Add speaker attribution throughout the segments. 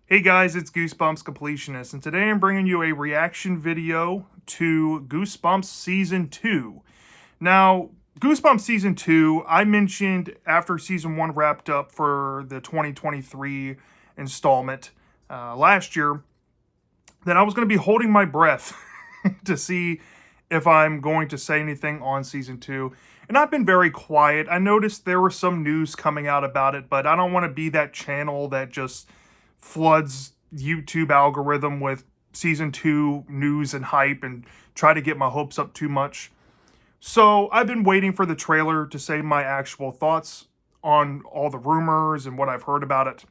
Speaker 1: Hey guys, it's Goosebumps Completionist, and today I'm bringing you a reaction video to Goosebumps Season 2. Now, Goosebumps Season 2, I mentioned after Season 1 wrapped up for the 2023 installment last year that I was going to be holding my breath to see if I'm going to say anything on Season 2. And I've been very quiet. I noticed there was some news coming out about it, but I don't want to be that channel that just floods YouTube algorithm with Season 2 news and hype and try to get my hopes up too much. So I've been waiting for the trailer to say my actual thoughts on all the rumors and what I've heard about it.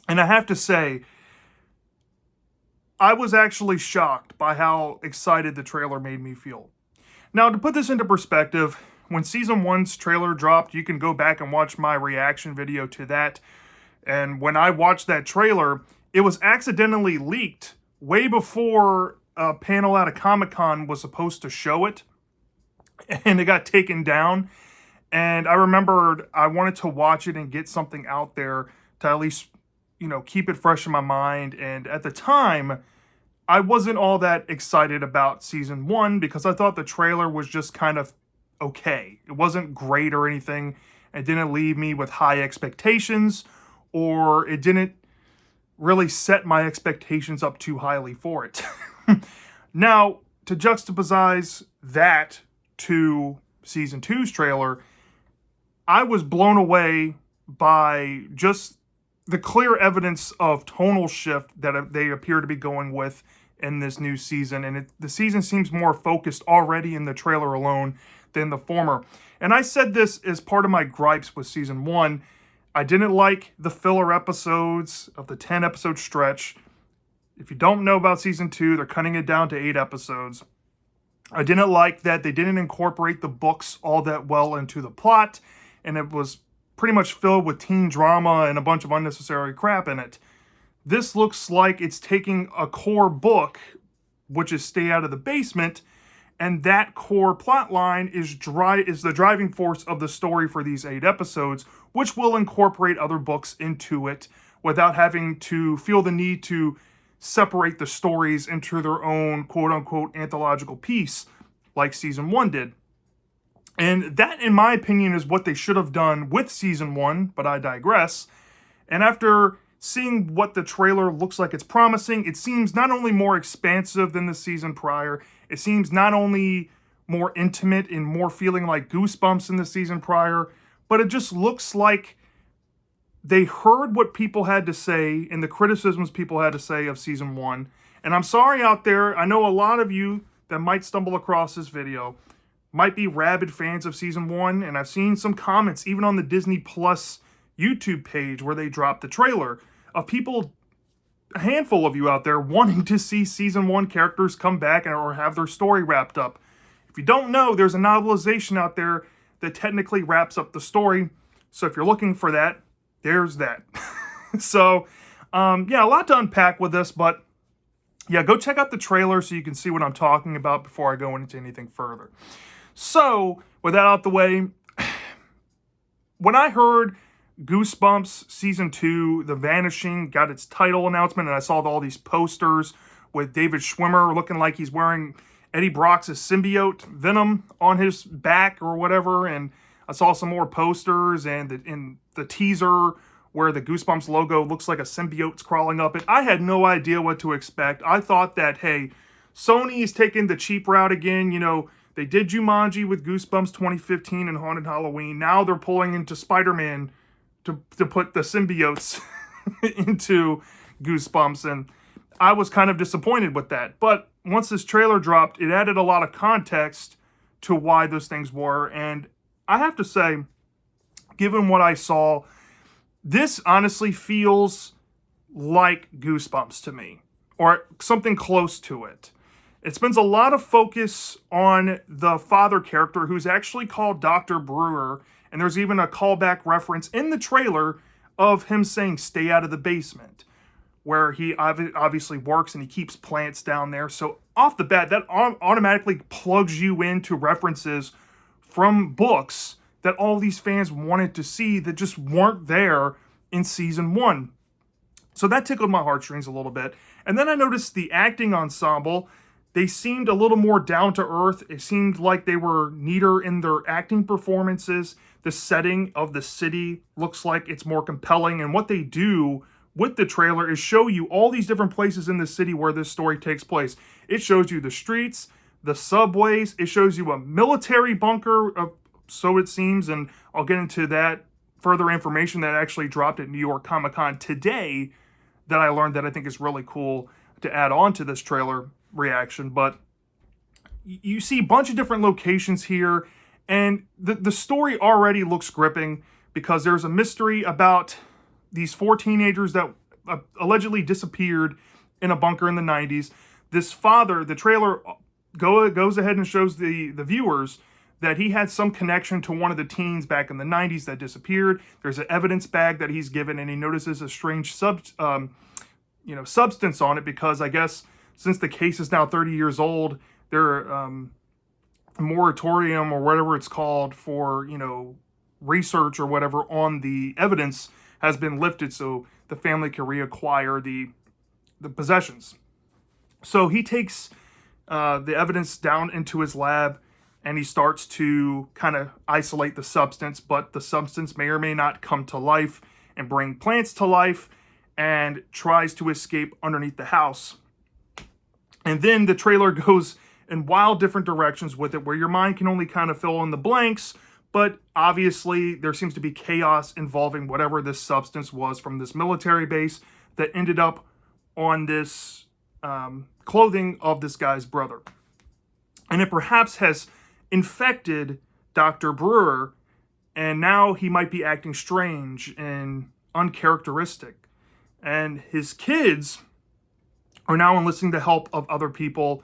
Speaker 1: And I have to say, I was actually shocked by how excited the trailer made me feel. Now, to put this into perspective, when Season 1's trailer dropped, you can go back and watch my reaction video to that. And when I watched that trailer, it was accidentally leaked way before a panel at a Comic-Con was supposed to show it. And it got taken down. And I remembered I wanted to watch it and get something out there to at least, keep it fresh in my mind. And at the time, I wasn't all that excited about Season 1 because I thought the trailer was just kind of okay. It wasn't great or anything. It didn't leave me with high expectations, or it didn't really set my expectations up too highly for it. Now, to juxtapose that to Season 2's trailer, I was blown away by just the clear evidence of tonal shift that they appear to be going with in this new season. And the season seems more focused already in the trailer alone than the former. And I said this as part of my gripes with Season 1. I didn't like the filler episodes of the 10-episode stretch. If you don't know about Season 2, they're cutting it down to 8 episodes. I didn't like that they didn't incorporate the books all that well into the plot, and it was pretty much filled with teen drama and a bunch of unnecessary crap in it. This looks like it's taking a core book, which is Stay Out of the Basement, and that core plot line is the driving force of the story for these 8 episodes, which will incorporate other books into it without having to feel the need to separate the stories into their own quote-unquote anthological piece like Season 1 did. And that, in my opinion, is what they should have done with Season 1, but I digress. And after seeing what the trailer looks like it's promising, it seems not only more expansive than the season prior, it seems not only more intimate and more feeling like Goosebumps in the season prior, but it just looks like they heard what people had to say and the criticisms people had to say of Season 1. And I'm sorry out there, I know a lot of you that might stumble across this video might be rabid fans of Season 1, and I've seen some comments, even on the Disney Plus YouTube page where they dropped the trailer, of people, a handful of you out there, wanting to see Season 1 characters come back or have their story wrapped up. If you don't know, there's a novelization out there that technically wraps up the story. So if you're looking for that, there's that. So, yeah, a lot to unpack with this, but yeah, go check out the trailer so you can see what I'm talking about before I go into anything further. So, with that out the way, when I heard Goosebumps Season 2, The Vanishing, got its title announcement, and I saw all these posters with David Schwimmer looking like he's wearing Eddie Brock's symbiote Venom on his back or whatever, and I saw some more posters and in the teaser where the Goosebumps logo looks like a symbiote's crawling up it. I had no idea what to expect. I thought that, hey, Sony is taking the cheap route again. They did Jumanji with Goosebumps 2015 and Haunted Halloween. Now they're pulling into Spider-Man to put the symbiotes into Goosebumps, and I was kind of disappointed with that. But once this trailer dropped, it added a lot of context to why those things were, and I have to say, given what I saw, this honestly feels like Goosebumps to me, or something close to it. It spends a lot of focus on the father character, who's actually called Dr. Brewer, and there's even a callback reference in the trailer of him saying, "Stay out of the basement," where he obviously works and he keeps plants down there. So off the bat, that automatically plugs you into references from books that all these fans wanted to see that just weren't there in Season 1. So that tickled my heartstrings a little bit. And then I noticed the acting ensemble. They seemed a little more down to earth. It seemed like they were neater in their acting performances. The setting of the city looks like it's more compelling. And what they do with the trailer is show you all these different places in the city where this story takes place. It shows you the streets, the subways. It shows you a military bunker, so it seems. And I'll get into that further information that actually dropped at New York Comic Con today that I learned that I think is really cool to add on to this trailer reaction. But you see a bunch of different locations here, and the story already looks gripping because there's a mystery about these 4 teenagers that allegedly disappeared in a bunker in the 90s. This father, the trailer goes ahead and shows the viewers that he had some connection to one of the teens back in the 90s that disappeared. There's an evidence bag that he's given, and he notices a strange substance on it, because I guess since the case is now 30 years old, there a moratorium or whatever it's called for, research or whatever on the evidence has been lifted, so the family can reacquire the possessions. So he takes the evidence down into his lab, and he starts to kind of isolate the substance, but the substance may or may not come to life and bring plants to life, and tries to escape underneath the house. And then the trailer goes in wild different directions with it, where your mind can only kind of fill in the blanks, but obviously there seems to be chaos involving whatever this substance was from this military base that ended up on this clothing of this guy's brother. And it perhaps has infected Dr. Brewer, and now he might be acting strange and uncharacteristic. And his kids are now enlisting the help of other people,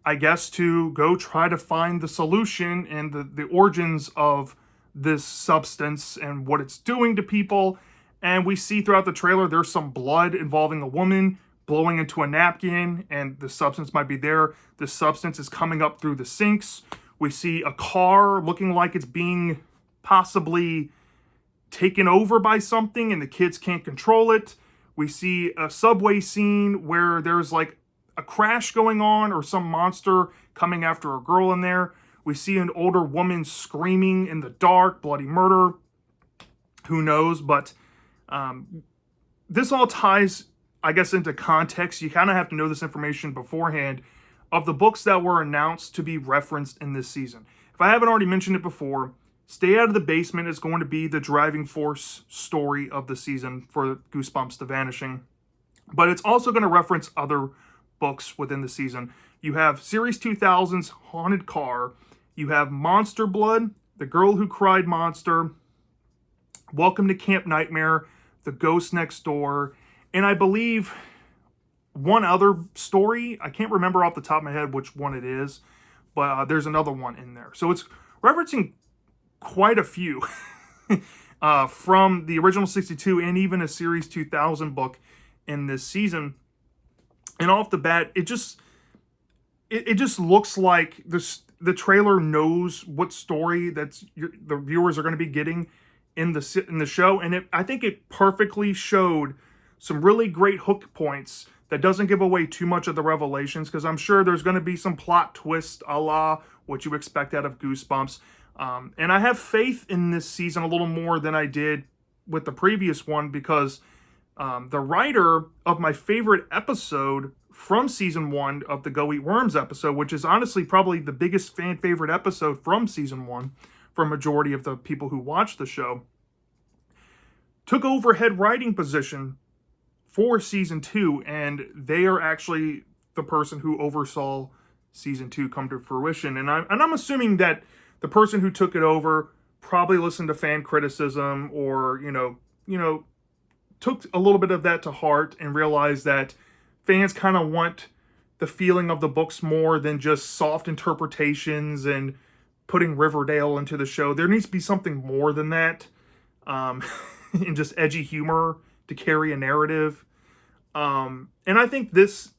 Speaker 1: I guess, to go try to find the solution and the origins of this substance and what it's doing to people. And we see throughout the trailer there's some blood involving a woman blowing into a napkin, and the substance might be there. The substance is coming up through the sinks. We see a car looking like it's being possibly taken over by something, and the kids can't control it. We see a subway scene where there's like a crash going on, or some monster coming after a girl in there. We see an older woman screaming in the dark, bloody murder. Who knows? But this all ties, I guess, into context. You kind of have to know this information beforehand of the books that were announced to be referenced in this season. If I haven't already mentioned it before, Stay Out of the Basement is going to be the driving force story of the season for Goosebumps: The Vanishing. But it's also going to reference other books within the season. You have Series 2000's Haunted Car. You have Monster Blood, The Girl Who Cried Monster, Welcome to Camp Nightmare, The Ghost Next Door, and I believe one other story. I can't remember off the top of my head which one it is, but there's another one in there. So it's referencing quite a few from the original 62 and even a Series 2000 book in this season. And off the bat, it just looks like the trailer knows what story the viewers are going to be getting in the show, and I think it perfectly showed some really great hook points that doesn't give away too much of the revelations, because I'm sure there's going to be some plot twist a la what you expect out of Goosebumps. And I have faith in this season a little more than I did with the previous one, because the writer of my favorite episode from season 1 of the Go Eat Worms episode, which is honestly probably the biggest fan favorite episode from season 1 for a majority of the people who watch the show, took over head writing position for season 2, and they are actually the person who oversaw season 2 come to fruition. And I'm assuming that the person who took it over probably listened to fan criticism, or took a little bit of that to heart and realized that fans kind of want the feeling of the books more than just soft interpretations and putting Riverdale into the show. There needs to be something more than that, and just edgy humor to carry a narrative. And I think this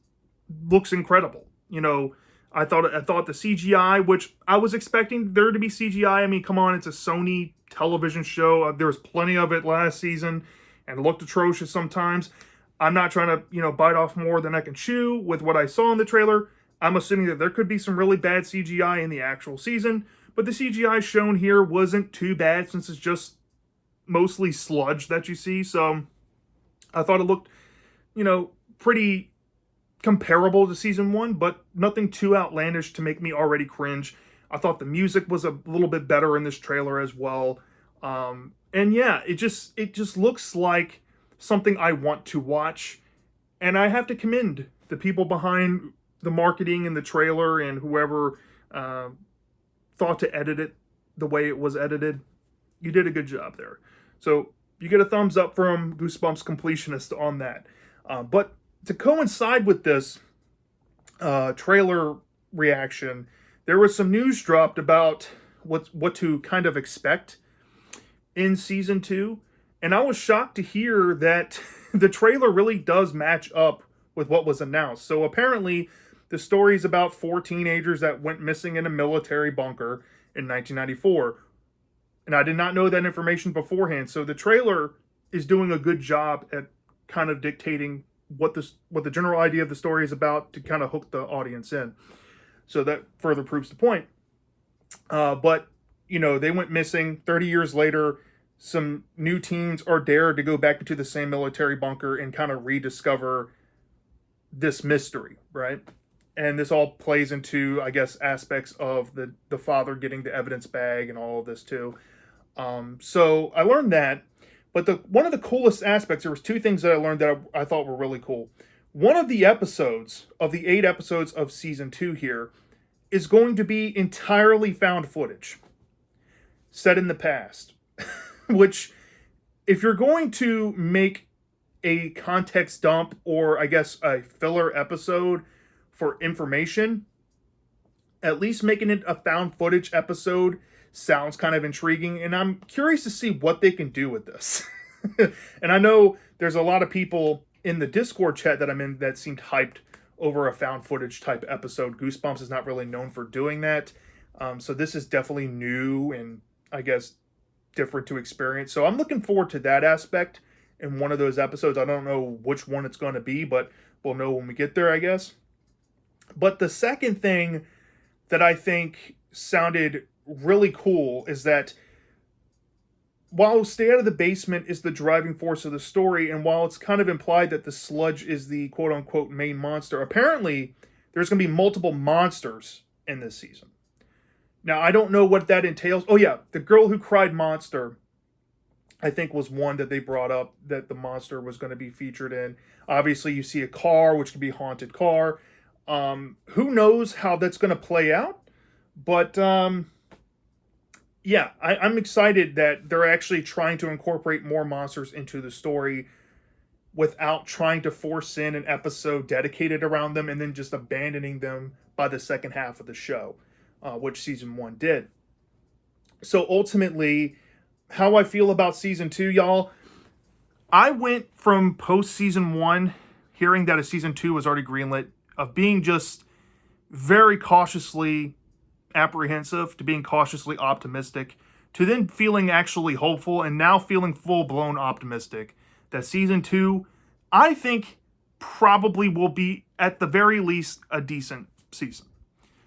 Speaker 1: looks incredible. I thought the CGI, which I was expecting there to be CGI. I mean, come on, it's a Sony television show. There was plenty of it last season, and it looked atrocious sometimes. I'm not trying to, bite off more than I can chew with what I saw in the trailer. I'm assuming that there could be some really bad CGI in the actual season, but the CGI shown here wasn't too bad since it's just mostly sludge that you see. So I thought it looked, pretty comparable to season 1, but nothing too outlandish to make me already cringe. I thought the music was a little bit better in this trailer as well. And yeah, it just looks like something I want to watch. And I have to commend the people behind the marketing and the trailer and whoever thought to edit it the way it was edited. You did a good job there. So you get a thumbs up from Goosebumps Completionist on that. But to coincide with this trailer reaction, there was some news dropped about what to kind of expect in season 2. And I was shocked to hear that the trailer really does match up with what was announced. So apparently the story is about 4 teenagers that went missing in a military bunker in 1994. And I did not know that information beforehand. So the trailer is doing a good job at kind of dictating what the general idea of the story is about to kind of hook the audience in. So that further proves the point. But, they went missing 30 years later. Some new teens are dared to go back into the same military bunker and kind of rediscover this mystery, right? And this all plays into, I guess, aspects of the father getting the evidence bag and all of this too. So I learned that. But one of the coolest aspects, there was 2 things that I learned that I thought were really cool. One of the episodes, of the 8 episodes of season 2 here, is going to be entirely found footage set in the past. Which, if you're going to make a context dump or, I guess, a filler episode for information, at least making it a found footage episode sounds kind of intriguing. And I'm curious to see what they can do with this. And I know there's a lot of people in the Discord chat that I'm in that seemed hyped over a found footage type episode. Goosebumps is not really known for doing that. So this is definitely new and, I guess, different to experience. So I'm looking forward to that aspect in one of those episodes. I don't know which one it's going to be, but we'll know when we get there, I guess. But the second thing that I think sounded really cool is that while Stay Out of the Basement is the driving force of the story, and while it's kind of implied that the sludge is the quote-unquote main monster, apparently there's going to be multiple monsters in this season. Now, I don't know what that entails. Oh, yeah, the girl who cried monster, I think, was one that they brought up that the monster was going to be featured in. Obviously, you see a car, which could be a haunted car. Who knows how that's going to play out? But, yeah, I'm excited that they're actually trying to incorporate more monsters into the story without trying to force in an episode dedicated around them and then just abandoning them by the second half of the show. Which season 1 did. So ultimately, how I feel about season 2, y'all, I went from post season 1, hearing that a season 2 was already greenlit, of being just very cautiously apprehensive to being cautiously optimistic, to then feeling actually hopeful, and now feeling full-blown optimistic that season 2, I think, probably will be, at the very least, a decent season.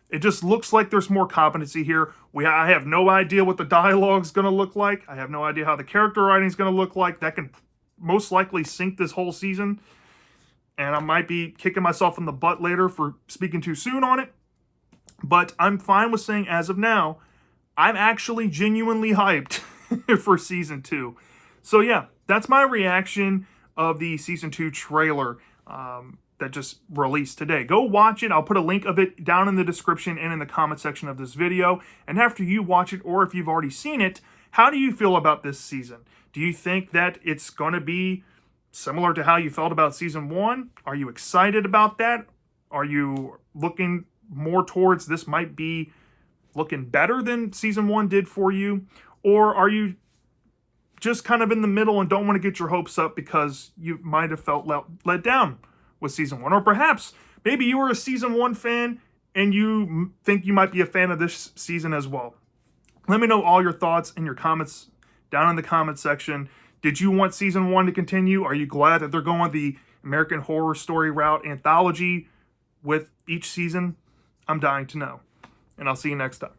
Speaker 1: It just looks like there's more competency here. I have no idea what the dialogue's going to look like. I have no idea how the character writing's going to look like. That can most likely sink this whole season. And I might be kicking myself in the butt later for speaking too soon on it. But I'm fine with saying, as of now, I'm actually genuinely hyped for season 2. So yeah, that's my reaction of the season 2 trailer. That just released today. Go watch it. I'll put a link of it down in the description and in the comment section of this video. And after you watch it, or if you've already seen it, how do you feel about this season? Do you think that it's going to be similar to how you felt about season 1? Are you excited about that? Are you looking more towards this might be looking better than season 1 did for you? Or are you just kind of in the middle and don't want to get your hopes up because you might have felt let down with season 1? Or perhaps maybe you were a season 1 fan and you think you might be a fan of this season as well. Let me know all your thoughts and your comments down in the comment section. Did you want season 1 to continue? Are you glad that they're going the American Horror Story route anthology with each season? I'm dying to know. And I'll see you next time.